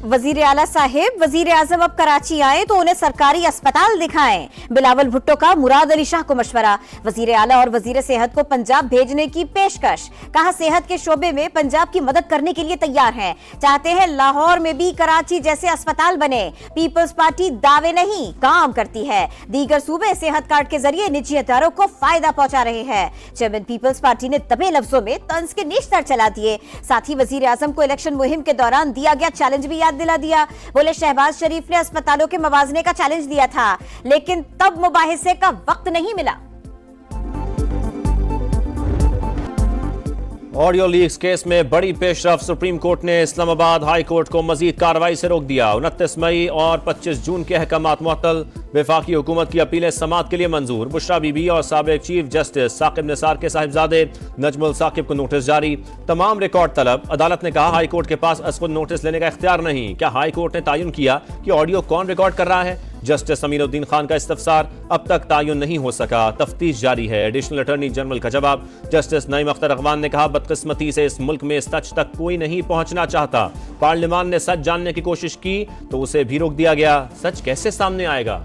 वजीर आला साहिब, वजीर आजम अब कराची आए तो उन्हें सरकारी अस्पताल दिखाएं। बिलावल भुट्टो का मुराद अली शाह को मशवरा। वजीर आला और वजीर सेहत को पंजाब भेजने की पेशकश। कहा सेहत के शोबे में पंजाब की मदद करने के लिए तैयार हैं। चाहते हैं लाहौर में भी कराची जैसे अस्पताल बने। पीपल्स पार्टी दावे नहीं काम करती है। दीगर सूबे सेहत कार्ड के जरिए निजी इदारों को फायदा पहुंचा रहे हैं। चेयरमैन पीपल्स पार्टी ने दबे लफ्जों में तंज के निश्तर चला दिए। साथ ही वजीर आजम को इलेक्शन मुहिम के दौरान दिया गया चैलेंज भी दिला दिया। बोले शहबाज शरीफ ने अस्पतालों के मवाजने का चैलेंज दिया था, लेकिन तब मुबाहिसे का वक्त नहीं मिला। ऑडियो लीक्स केस में बड़ी पेशरफ। सुप्रीम कोर्ट ने इस्लामाबाद हाई कोर्ट को मजीद कार्रवाई से रोक दिया। 29 मई और 25 जून के अहकामात मुअत्तल। वफाकी हुकूमत की अपीलें समाअत के लिए मंजूर। बुशरा बीबी और साबिक चीफ जस्टिस साकिब निसार के साहिबजादे नजमुल साकिब को नोटिस जारी। तमाम रिकॉर्ड तलब। अदालत ने कहा हाई कोर्ट के पास असखुद नोटिस लेने का इख्तियार नहीं। क्या हाई कोर्ट ने तायुन किया कि ऑडियो कौन रिकॉर्ड कर रहा है? जस्टिस अमीनुद्दीन खान का इस्तफसार। अब तक तायुन नहीं हो सका, तफ्तीश जारी है। एडिशनल अटॉर्नी जनरल का जवाब। जस्टिस नईम अख्तर अगवान ने कहा बदकिस्मती से इस मुल्क में सच तक कोई नहीं पहुंचना चाहता। पार्लियामान ने सच जानने की कोशिश की तो उसे भी रोक दिया गया। सच कैसे सामने आएगा?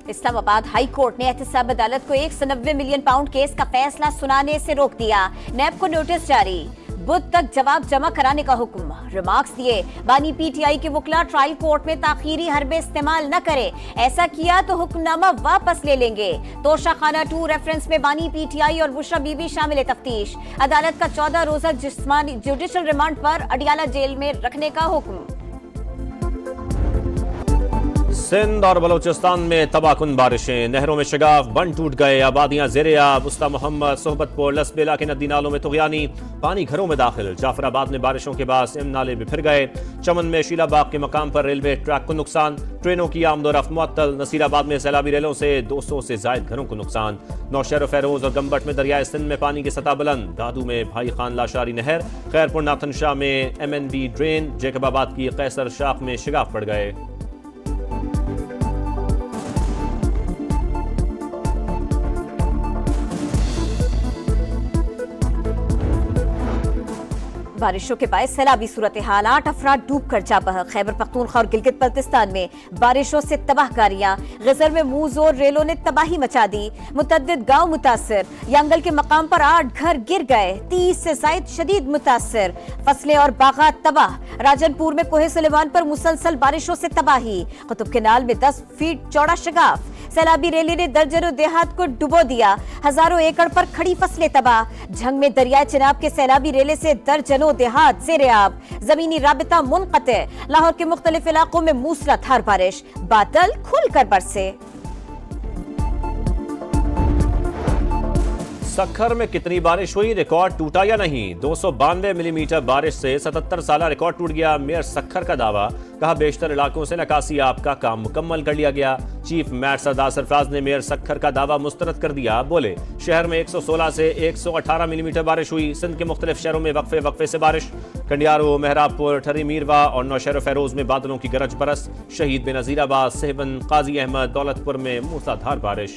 इस्लामाबाद हाई कोर्ट ने एहतसाब अदालत को 190 मिलियन पाउंड केस का फैसला सुनाने से रोक दिया। नैब को नोटिस जारी। बुध तक जवाब जमा कराने का हुक्म। रिमार्क्स दिए। बानी पीटीआई के वकला ट्रायल कोर्ट में ताखीरी हरबे इस्तेमाल न करे। ऐसा किया तो हुक्मनामा वापस ले लेंगे। तोशा खाना 2 रेफरेंस में बानी पीटीआई और बुशरा बीबी शामिल तफ्तीश। अदालत का 14 रोजा जिस्मानी जुडिशल रिमांड पर अडियाला जेल में रखने का हुक्म। सिंध और बलोचिस्तान में तबाहकुन बारिशें। नहरों में शगाफ, बंद टूट गए। आबादियां ज़ेर-ए-आब। उस्ता मोहम्मद, सोहबतपुर, लसबेला के नदी नालों में तुग़यानी। पानी घरों में दाखिल। जाफराबाद में बारिशों के बाद सिम नाले बिफर गए। चमन में शीलाबाग के मकाम पर रेलवे ट्रैक को नुकसान। ट्रेनों की आमदोरफ्त मुअत्तल। नसीराबाद में सैलाबी रेलों से 200 से जायद घरों को नुकसान। नौशहर, फैरोज और गंबट में दरियाए सिंध में पानी की सतह बुलंद। दादू में भाई खान लाशारी नहर। खैरपुर नाथन शाह में MNB ड्रेन। जैकबाबाद की कैसर शाख में शिगाफ पड़ गए। बारिशों के बायस सैलाबी सूरत हाल। 8 अफराद डूब कर जा बह। खैबर पख्तूनख्वा और गिलगित बल्तिस्तान में बारिशों से तबाहकारियां। गजर में मुंह और रेलों ने तबाही मचा दी। मुतअद्दिद गांव मुतासिर। यांगल के मकाम पर 8 घर गिर गए। 30 से जायद शदीद मुतासिर। फसलें और बागात तबाह। राजनपुर में कोहे सुलेमान पर मुसलसल बारिशों से तबाही। कुतुब केनाल में 10 फीट चौड़ा शगाफ। सैलाबी रेली ने दर्जनों देहात को डुबो दिया। हजारों एकड़ पर खड़ी फसलें तबाह। झंग में दरियाए चिनाब के सैलाबी रेले से दर्जनों देहात ज़ेर-ए-आब। जमीनी राबिता मुनक़ते। लाहौर के मुख्तलिफ इलाकों में मूसलाधार बारिश। बादल खुलकर बरसे। सखर में कितनी बारिश हुई? रिकॉर्ड टूटा या नहीं? 292 मिलीमीटर बारिश से 77 साला रिकॉर्ड टूट गया। मेयर सखर का दावा। कहा बेशतर इलाकों से नकासी आब का काम मुकम्मल कर लिया गया। चीफ मैट सरदार सरफराज ने मेयर सखर का दावा मुस्तरद कर दिया। बोले शहर में 116 से 118 मिलीमीटर बारिश हुई। सिंध के मुख्तलिफ शहरों में वक्फे वक्फे से बारिश। कंडियारो, मेहराबपुर, ठर्री मीरवा और नौशहर फैरोज में बादलों की गरज बरस। शहीद बेनजीराबाद, सहबन, काजी अहमद, दौलतपुर में मूसलाधार बारिश।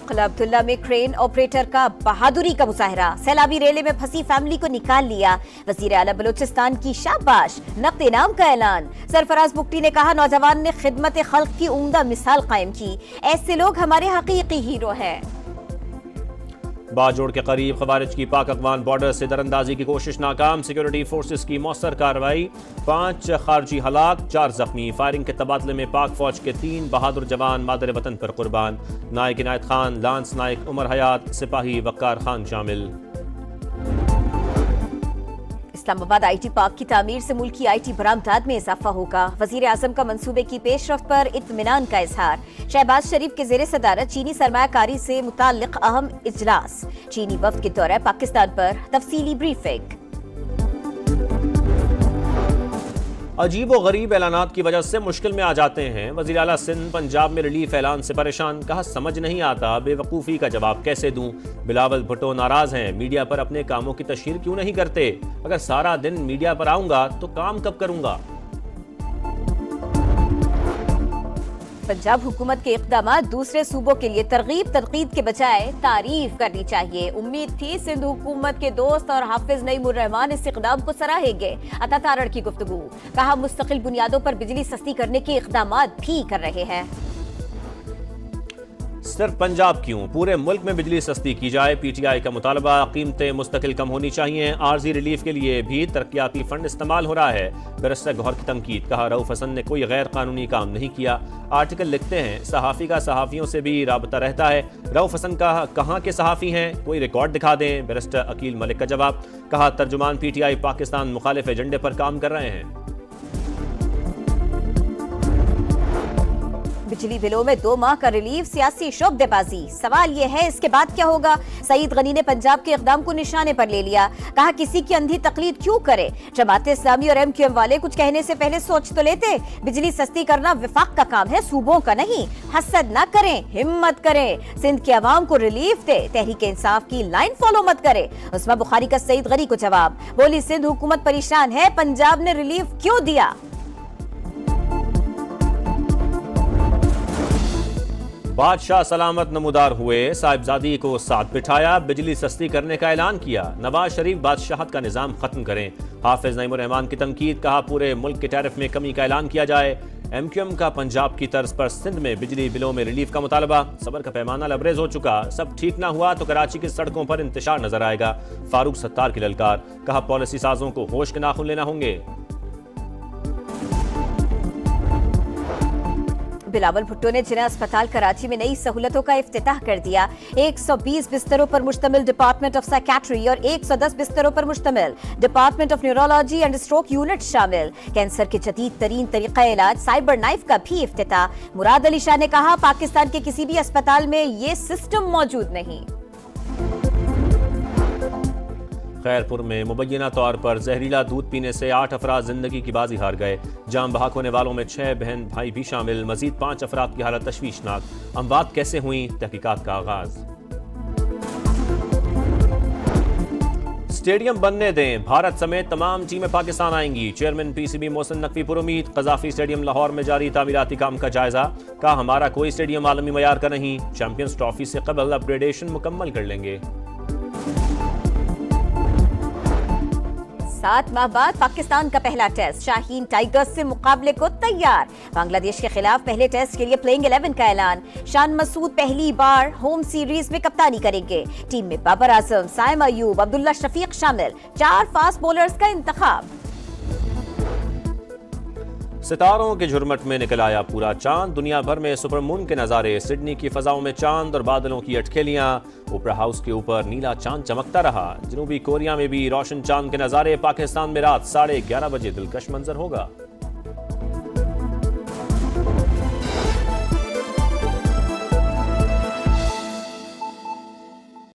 किला अब्दुल्ला में क्रेन ऑपरेटर का बहादुरी का मुजाहरा। सैलाबी रेले में फंसी फैमिली को निकाल लिया। वजीर आला बलोचिस्तान की शाबाश। नक़द इनाम का ऐलान। सरफराज बुगटी ने कहा नौजवान ने खिदमत खल्क की उम्दा मिसाल कायम की। ऐसे लोग हमारे हकीकी हीरो हैं। बाजोड़ के करीब खवारिज की पाक अफगान बॉर्डर से दरअंदाजी की कोशिश नाकाम। सिक्योरिटी फोर्सेस की मौसर कार्रवाई। 5 खारजी हलाक, 4 जख्मी। फायरिंग के तबादले में पाक फौज के 3 बहादुर जवान मादर वतन पर कुर्बान। नायक इनायत खान, लांस नायक उमर हयात, सिपाही वक्कार खान शामिल। इस्लामाबाद IT पार्क की तामीर से मुल्की IT बरामदात में इजाफा होगा। वजीर आजम का मंसूबे की पेशरफ्त पर इत्मीनान का इजहार। शहबाज शरीफ के जेर सदारत चीनी सरमायाकारी से मुताल्लिक अहम इजलास। चीनी वफ्द के दौरे पाकिस्तान पर तफसीली ब्रीफिंग। अजीब व गरीब ऐलानात की वजह से मुश्किल में आ जाते हैं। वज़ीर आला सिंध पंजाब में रिलीफ ऐलान से परेशान। कहा समझ नहीं आता बेवकूफ़ी का जवाब कैसे दूं। बिलावल भुट्टो नाराज हैं। मीडिया पर अपने कामों की तशहीर क्यों नहीं करते? अगर सारा दिन मीडिया पर आऊंगा तो काम कब करूंगा? पंजाब हुकूमत के इक़दाम दूसरे सूबों के लिए तरगीब तनकीद के बजाय तारीफ करनी चाहिए। उम्मीद थी सिंध हुकूमत के दोस्त और हाफिज नईमुर रहमान इस इक़दाम को सराहेंगे। अता तारड़ की गुफ्तगू, कहा मुस्तकिल बुनियादों पर बिजली सस्ती करने के इक़दाम भी कर रहे हैं। सिर्फ पंजाब क्यों, पूरे मुल्क में बिजली सस्ती की जाए। पीटीआई का मुतालबा, कीमतें मुस्तकिल कम होनी चाहिए। आर्जी रिलीफ के लिए भी तरक्याती फंड इस्तेमाल हो रहा है। बैरिस्टर गौहर की तनकीद, कहा रऊफ हसन ने कोई गैर कानूनी काम नहीं किया। आर्टिकल लिखते हैं सहाफ़ी का सहाफ़ियों से भी राबता रहता है। रऊफ हसन का कहाँ के सहाफ़ी हैं, कोई रिकॉर्ड दिखा दें। बैरिस्टर अकील मलिक का जवाब, कहा तर्जुमान पीटीआई पाकिस्तान मुखालिफ एजेंडे पर काम कर रहे हैं। बिजली बिलों में 2 माह का रिलीफ सियासी शोबदेबाजी, सवाल यह है इसके बाद क्या होगा। सईद गनी ने पंजाब के इक़दाम को निशाने पर ले लिया, कहा किसी की अंधी तकलीद क्यों करे। जमात इस्लामी और MQM वाले कुछ कहने से पहले सोच तो लेते। बिजली सस्ती करना विफाक का काम है, सूबों का नहीं। हसद न करें, हिम्मत करें, सिंध के अवाम को रिलीफ दे। तहरीक इंसाफ की लाइन फॉलो मत करे। उस्मा बुखारी का सईद गनी को जवाब, बोली सिंध हुकूमत परेशान है, पंजाब ने रिलीफ क्यों दिया। बादशाह सलामत नमूदार हुए, साहिबजादी को साथ बिठाया, बिजली सस्ती करने का ऐलान किया। नवाज शरीफ बादशाहत का निजाम खत्म करें। हाफिज नईमुर रहमान की तनकीद, कहा पूरे मुल्क के टैरिफ में कमी का ऐलान किया जाए। MQM का पंजाब की तर्ज पर सिंध में बिजली बिलों में रिलीफ का मुतालबा, सबर का पैमाना लबरेज हो चुका। सब ठीक ना हुआ तो कराची की सड़कों पर इंतशार नजर आएगा। फारूक सत्तार की ललकार, कहा पॉलिसी साजों को होश के नाखून लेना होंगे। बिलावल भुट्टो ने जिला अस्पताल कराची में नई सहूलतों का इफ्तिताह कर दिया। 120 बिस्तरों पर मुश्तमिल डिपार्टमेंट ऑफ साइकेट्री और 110 बिस्तरों पर मुश्तमिल department of neurology and stroke unit शामिल। कैंसर के जदीद तरीन तरीका इलाज साइबर नाइफ का भी इफ्तिताह। मुराद अली शाह ने कहा पाकिस्तान के किसी भी अस्पताल में ये सिस्टम मौजूद नहीं। खैरपुर में मुबैना तौर पर जहरीला दूध पीने से 8 अफराद जिंदगी की बाजी हार गए। जाम बहक होने वालों में 6 बहन भाई भी शामिल। मजीद 5 अफराद की हालत तशवीशनाक। अमवात कैसे हुई, तहकीकात का आगाज। स्टेडियम बनने दें, भारत समेत तमाम टीमें पाकिस्तान आएंगी। चेयरमैन PCB मोहसिन नकवी पुरुमीद। कजाफी स्टेडियम लाहौर में जारी तामीराती काम का जायजा, कहा हमारा कोई स्टेडियम आलमी मयार का नहीं, चैंपियंस ट्रॉफी से कबल अपग्रेडेशन मुकम्मल कर लेंगे। 7 माह बाद पाकिस्तान का पहला टेस्ट, शाहीन टाइगर्स से मुकाबले को तैयार। बांग्लादेश के खिलाफ पहले टेस्ट के लिए प्लेइंग 11 का ऐलान। शान मसूद पहली बार होम सीरीज में कप्तानी करेंगे। टीम में बाबर आजम, साइम अयूब, अब्दुल्ला शफीक शामिल। 4 फास्ट बॉलर्स का इंतखाब। सितारों के झुरमट में निकल आया पूरा चांद। दुनिया भर में सुपरमून के नजारे। सिडनी की फजाओं में चांद और बादलों की अटखेलियां। ओपरा हाउस के ऊपर नीला चांद चमकता रहा। जनूबी कोरिया में भी रोशन चांद के नजारे। पाकिस्तान में रात 11:30 बजे दिलकश मंजर होगा।